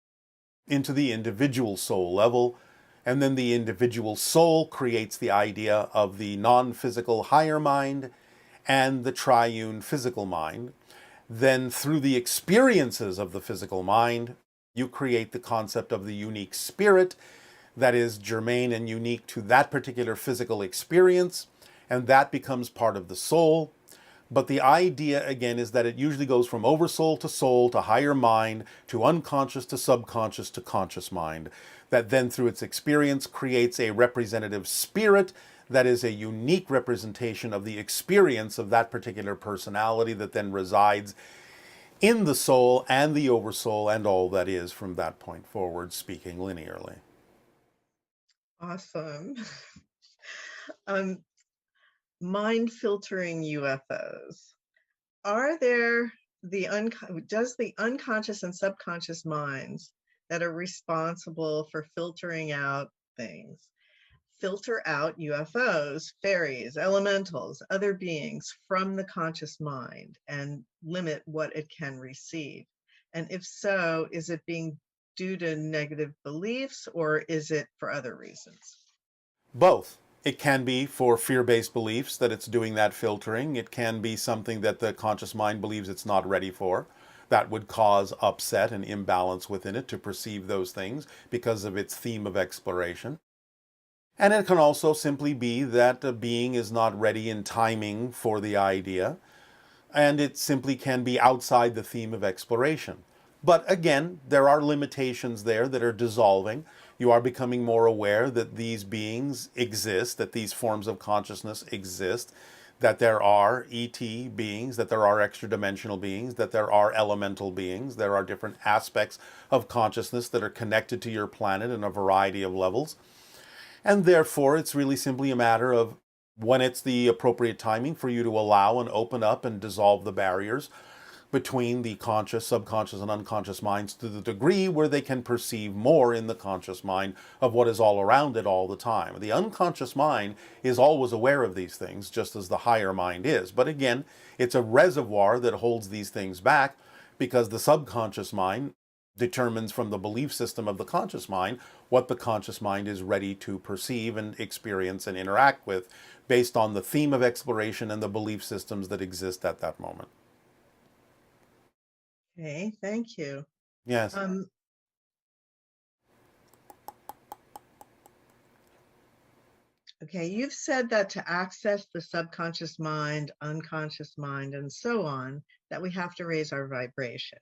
into the individual soul level, and then the individual soul creates the idea of the non-physical higher mind and the triune physical mind. Then through the experiences of the physical mind, you create the concept of the unique spirit that is germane and unique to that particular physical experience, and that becomes part of the soul. But the idea, again, is that it usually goes from oversoul to higher mind, to unconscious to subconscious to conscious mind, that then through its experience creates a representative spirit that is a unique representation of the experience of that particular personality that then resides in the soul and the oversoul and all that is from that point forward, speaking linearly. Awesome. Mind filtering UFOs. Are there does the unconscious and subconscious minds that are responsible for filtering out things filter out UFOs, fairies, elementals, other beings from the conscious mind and limit what it can receive? And if so, is it being due to negative beliefs or is it for other reasons? Both. It can be for fear-based beliefs that it's doing that filtering. It can be something that the conscious mind believes it's not ready for. That would cause upset and imbalance within it to perceive those things because of its theme of exploration. And it can also simply be that a being is not ready in timing for the idea, and it simply can be outside the theme of exploration. But again, there are limitations there that are dissolving. You are becoming more aware that these beings exist, that these forms of consciousness exist, that there are ET beings, that there are extra dimensional beings, that there are elemental beings, there are different aspects of consciousness that are connected to your planet in a variety of levels. And therefore, it's really simply a matter of when it's the appropriate timing for you to allow and open up and dissolve the barriers between the conscious, subconscious, and unconscious minds to the degree where they can perceive more in the conscious mind of what is all around it all the time. The unconscious mind is always aware of these things, just as the higher mind is. But again, it's a reservoir that holds these things back because the subconscious mind determines from the belief system of the conscious mind what the conscious mind is ready to perceive and experience and interact with based on the theme of exploration and the belief systems that exist at that moment. Okay, thank you. Yes. Okay, you've said that to access the subconscious mind, unconscious mind, and so on, that we have to raise our vibration.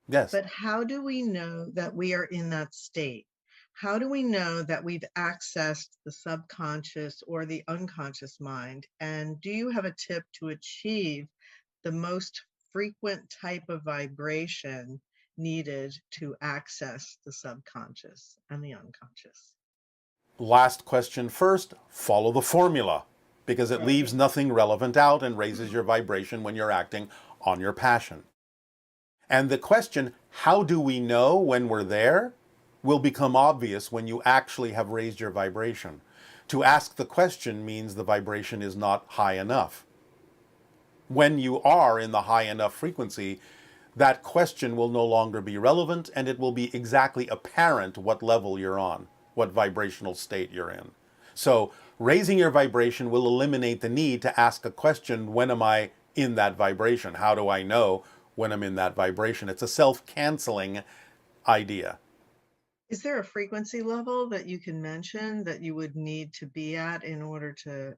Yes. But how do we know that we are in that state? How do we know that we've accessed the subconscious or the unconscious mind? And do you have a tip to achieve the most frequent type of vibration needed to access the subconscious and the unconscious? Last question first, follow the formula because it leaves nothing relevant out and raises your vibration when you're acting on your passion. And the question, how do we know when we're there, will become obvious when you actually have raised your vibration. To ask the question means the vibration is not high enough. When you are in the high enough frequency, that question will no longer be relevant and it will be exactly apparent what level you're on, what vibrational state you're in. So raising your vibration will eliminate the need to ask a question, when am I in that vibration? How do I know when I'm in that vibration? It's a self-canceling idea. Is there a frequency level that you can mention that you would need to be at in order to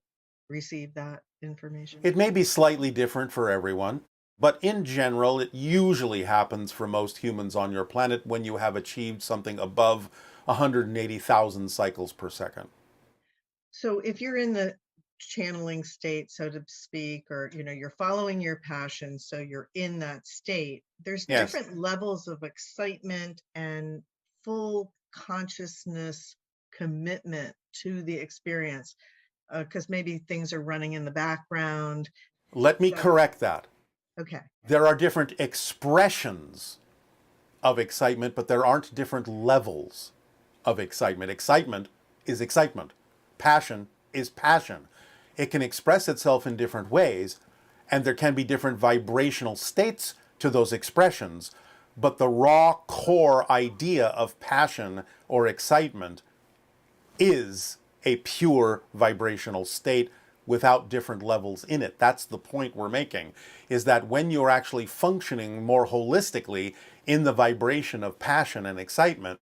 receive that information? It may be slightly different for everyone, but in general, it usually happens for most humans on your planet when you have achieved something above 180,000 cycles per second. So if you're in the channeling state, so to speak, or you're following your passion, so you're in that state, there's Yes. different levels of excitement and full consciousness commitment to the experience, because maybe things are running in the background. Let me So- correct that. Okay. There are different expressions of excitement, but there aren't different levels of excitement. Excitement is excitement. Passion is passion. It can express itself in different ways, and there can be different vibrational states to those expressions, but the raw core idea of passion or excitement is a pure vibrational state without different levels in it. That's the point we're making, is that when you're actually functioning more holistically in the vibration of passion and excitement,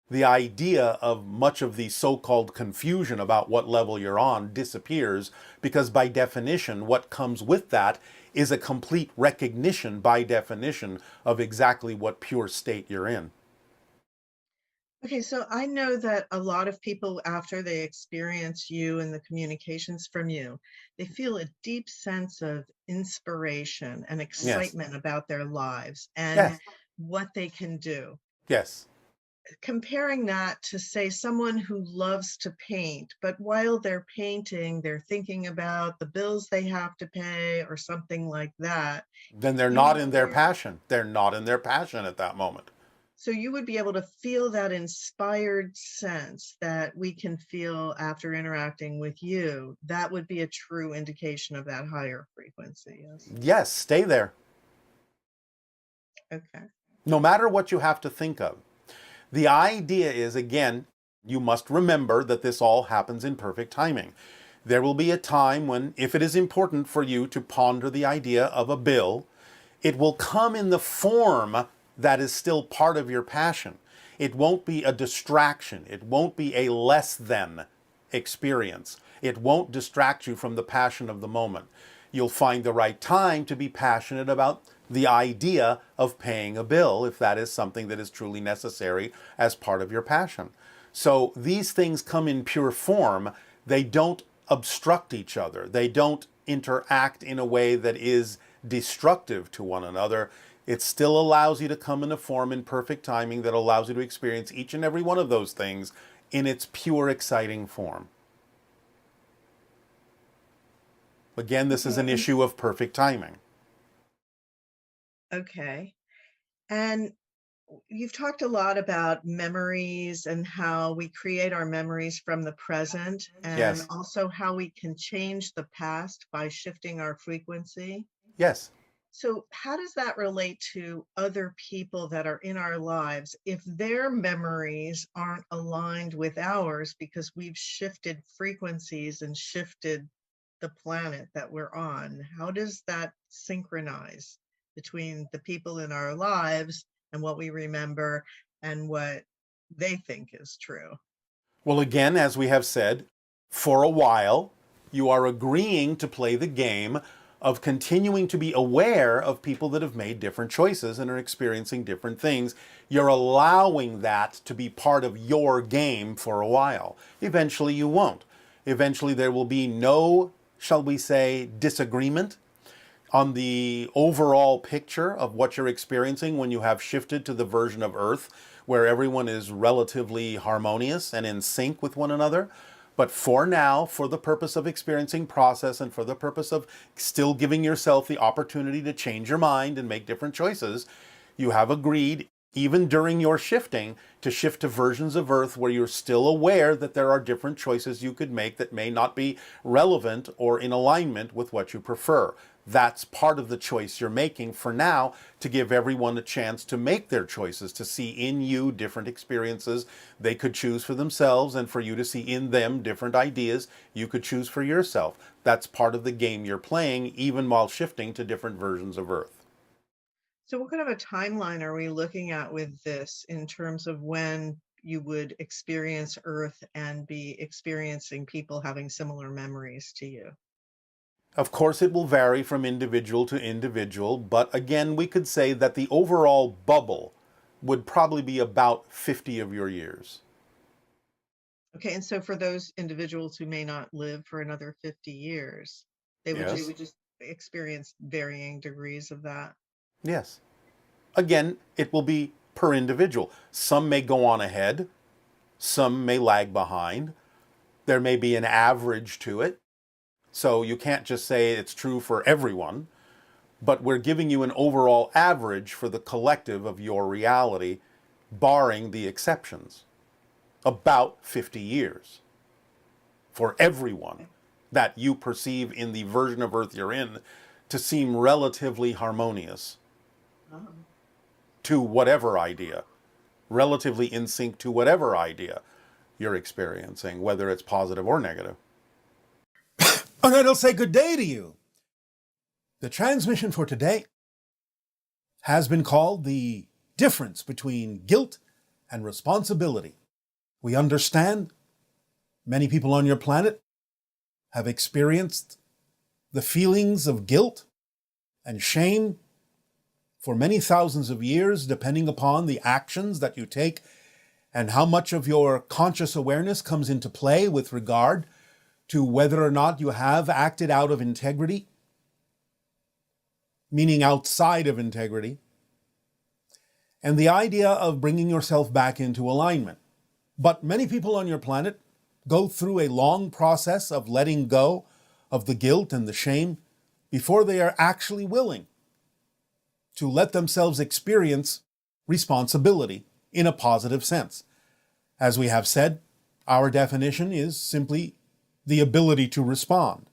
the idea of much of the so-called confusion about what level you're on disappears, because by definition, what comes with that is a complete recognition by definition of exactly what pure state you're in. Okay, so I know that a lot of people, after they experience you and the communications from you, they feel a deep sense of inspiration and excitement about their lives and Yes. what they can do. Yes. Comparing that to, say, someone who loves to paint, but while they're painting, they're thinking about the bills they have to pay or something like that. Then they're not in their passion. They're not in their passion at that moment. So you would be able to feel that inspired sense that we can feel after interacting with you. That would be a true indication of that higher frequency. Yes. Yes, stay there. Okay. No matter what you have to think of. The idea is, again, you must remember that this all happens in perfect timing. There will be a time when, if it is important for you to ponder the idea of a bill, it will come in the form that is still part of your passion. It won't be a distraction. It won't be a less than experience. It won't distract you from the passion of the moment. You'll find the right time to be passionate about the idea of paying a bill, if that is something that is truly necessary as part of your passion. So these things come in pure form. They don't obstruct each other. They don't interact in a way that is destructive to one another. It still allows you to come in a form in perfect timing that allows you to experience each and every one of those things in its pure, exciting form. Again, this is an issue of perfect timing. Okay. And you've talked a lot about memories and how we create our memories from the present, and Yes. also how we can change the past by shifting our frequency. Yes. So, how does that relate to other people that are in our lives if their memories aren't aligned with ours because we've shifted frequencies and shifted the planet that we're on? How does that synchronize between the people in our lives and what we remember and what they think is true? Well, again, as we have said, for a while, you are agreeing to play the game of continuing to be aware of people that have made different choices and are experiencing different things. You're allowing that to be part of your game for a while. Eventually you won't. Eventually there will be no, shall we say, disagreement on the overall picture of what you're experiencing when you have shifted to the version of Earth where everyone is relatively harmonious and in sync with one another. But for now, for the purpose of experiencing process and for the purpose of still giving yourself the opportunity to change your mind and make different choices, you have agreed, even during your shifting, to shift to versions of Earth where you're still aware that there are different choices you could make that may not be relevant or in alignment with what you prefer. That's part of the choice you're making for now, to give everyone a chance to make their choices, to see in you different experiences they could choose for themselves, and for you to see in them different ideas you could choose for yourself. That's part of the game you're playing, even while shifting to different versions of Earth. So, what kind of a timeline are we looking at with this in terms of when you would experience Earth and be experiencing people having similar memories to you? Of course, it will vary from individual to individual, but again, we could say that the overall bubble would probably be about 50 of your years. Okay, and so for those individuals who may not live for another 50 years, they would Yes. just experience varying degrees of that. Yes. Again, it will be per individual. Some may go on ahead, some may lag behind. There may be an average to it. So you can't just say it's true for everyone, but we're giving you an overall average for the collective of your reality, barring the exceptions. About 50 years for everyone that you perceive in the version of Earth you're in to seem relatively harmonious to whatever idea, relatively in sync to whatever idea you're experiencing, whether it's positive or negative. And it'll say good day to you. The transmission for today has been called the difference between guilt and responsibility. We understand many people on your planet have experienced the feelings of guilt and shame for many thousands of years, depending upon the actions that you take and how much of your conscious awareness comes into play with regard to whether or not you have acted out of integrity, meaning outside of integrity, and the idea of bringing yourself back into alignment. But many people on your planet go through a long process of letting go of the guilt and the shame before they are actually willing to let themselves experience responsibility in a positive sense. As we have said, our definition is simply the ability to respond.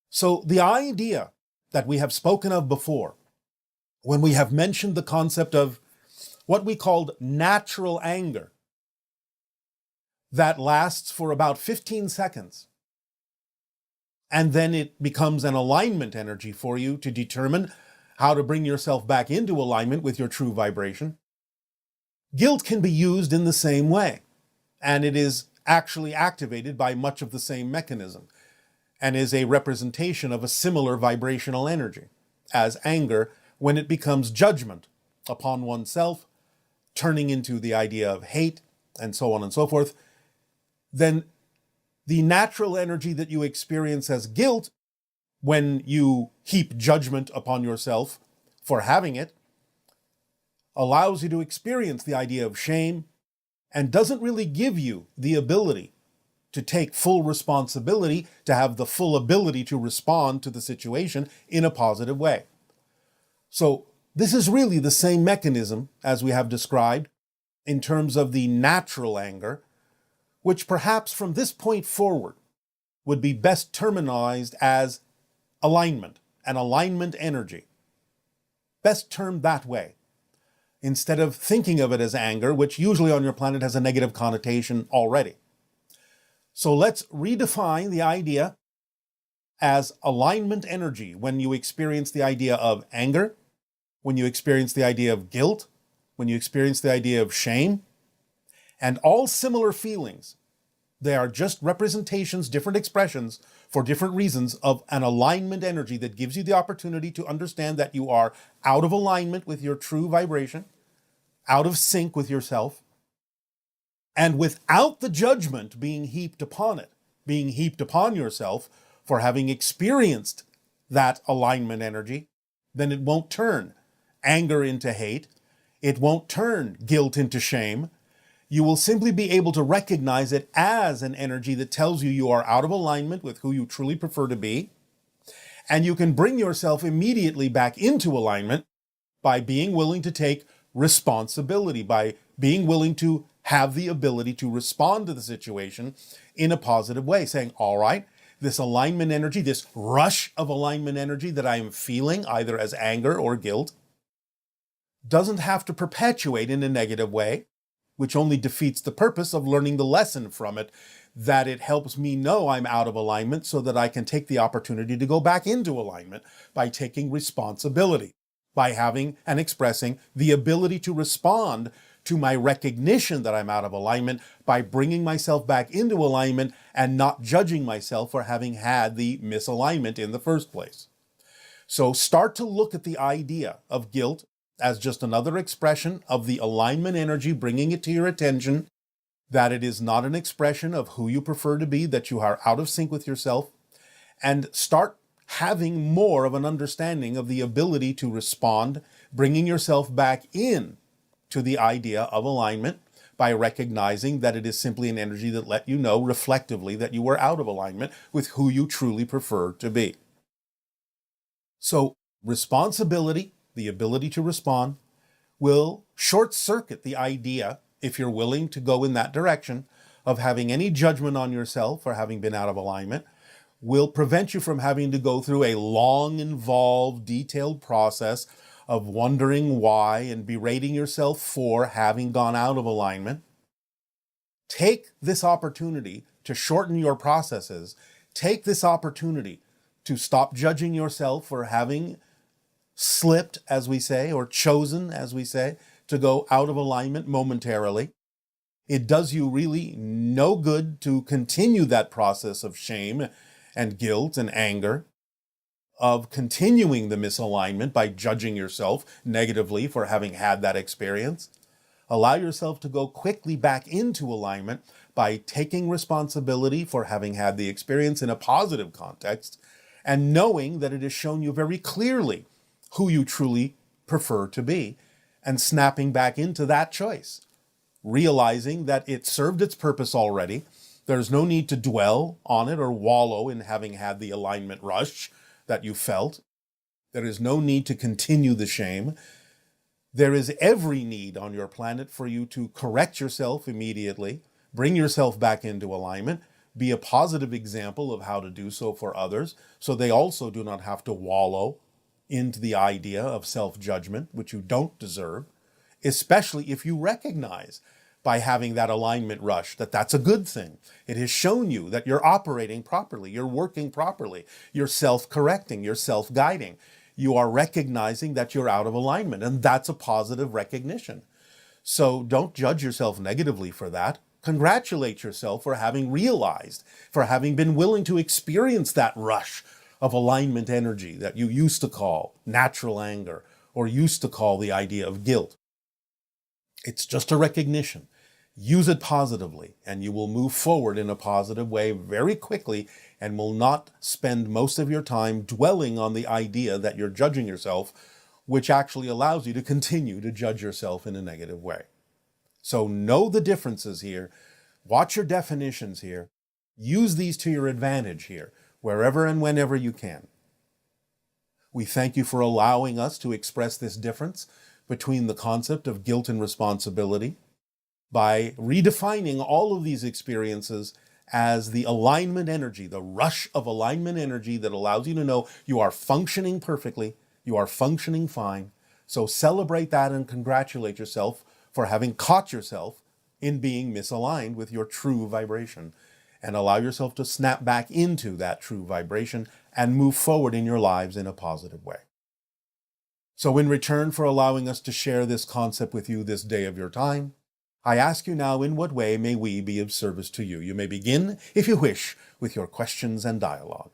So the idea that we have spoken of before, when we have mentioned the concept of what we called natural anger, that lasts for about 15 seconds, and then it becomes an alignment energy for you to determine how to bring yourself back into alignment with your true vibration. Guilt can be used in the same way, and it is actually activated by much of the same mechanism, and is a representation of a similar vibrational energy as anger when it becomes judgment upon oneself, turning into the idea of hate, and so on and so forth. Then The natural energy that you experience as guilt when you heap judgment upon yourself for having it allows you to experience the idea of shame and doesn't really give you the ability to take full responsibility, to have the full ability to respond to the situation in a positive way. So this is really the same mechanism as we have described in terms of the natural anger, which perhaps from this point forward would be best terminized as alignment, an alignment energy. Best termed that way, instead of thinking of it as anger, which usually on your planet has a negative connotation already. So let's redefine the idea as alignment energy when you experience the idea of anger, when you experience the idea of guilt, when you experience the idea of shame, and all similar feelings. They are just representations, different expressions for different reasons of an alignment energy that gives you the opportunity to understand that you are out of alignment with your true vibration, out of sync with yourself, and without the judgment being heaped upon it, being heaped upon yourself for having experienced that alignment energy, then it won't turn anger into hate. It won't turn guilt into shame. You will simply be able to recognize it as an energy that tells you you are out of alignment with who you truly prefer to be. And you can bring yourself immediately back into alignment by being willing to take responsibility, by being willing to have the ability to respond to the situation in a positive way, saying, all right, this alignment energy, this rush of alignment energy that I am feeling, either as anger or guilt, doesn't have to perpetuate in a negative way, which only defeats the purpose of learning the lesson from it, that it helps me know I'm out of alignment so that I can take the opportunity to go back into alignment by taking responsibility, by having and expressing the ability to respond to my recognition that I'm out of alignment, by bringing myself back into alignment and not judging myself for having had the misalignment in the first place. So start to look at the idea of guilt as just another expression of the alignment energy, bringing it to your attention that it is not an expression of who you prefer to be, that you are out of sync with yourself, and start having more of an understanding of the ability to respond, bringing yourself back in to the idea of alignment by recognizing that it is simply an energy that let you know reflectively that you were out of alignment with who you truly prefer to be. So responsibility, the ability to respond, will short circuit the idea, if you're willing to go in that direction, of having any judgment on yourself for having been out of alignment, will prevent you from having to go through a long, involved, detailed process of wondering why and berating yourself for having gone out of alignment. Take this opportunity to shorten your processes. Take this opportunity to stop judging yourself for having slipped, as we say, or chosen, as we say, to go out of alignment momentarily. It does you really no good to continue that process of shame and guilt and anger, of continuing the misalignment by judging yourself negatively for having had that experience. Allow yourself to go quickly back into alignment by taking responsibility for having had the experience in a positive context and knowing that it has shown you very clearly who you truly prefer to be, and snapping back into that choice, realizing that it served its purpose already. There's no need to dwell on it or wallow in having had the alignment rush that you felt. There is no need to continue the shame. There is every need on your planet for you to correct yourself immediately, bring yourself back into alignment, be a positive example of how to do so for others, so they also do not have to wallow into the idea of self-judgment, which you don't deserve, especially if you recognize by having that alignment rush that that's a good thing. It has shown you that you're operating properly, you're working properly, you're self-correcting, you're self-guiding. You are recognizing that you're out of alignment, and that's a positive recognition. So don't judge yourself negatively for that. Congratulate yourself for having realized, for having been willing to experience that rush of alignment energy that you used to call natural anger or used to call the idea of guilt. It's just a recognition. Use it positively, and you will move forward in a positive way very quickly and will not spend most of your time dwelling on the idea that you're judging yourself, which actually allows you to continue to judge yourself in a negative way. So know the differences here. Watch your definitions here. Use these to your advantage here, wherever and whenever you can. We thank you for allowing us to express this difference between the concept of guilt and responsibility by redefining all of these experiences as the alignment energy, the rush of alignment energy that allows you to know you are functioning perfectly, you are functioning fine. So celebrate that and congratulate yourself for having caught yourself in being misaligned with your true vibration, and allow yourself to snap back into that true vibration and move forward in your lives in a positive way. So in return for allowing us to share this concept with you this day of your time, I ask you now, in what way may we be of service to you? You may begin, if you wish, with your questions and dialogue.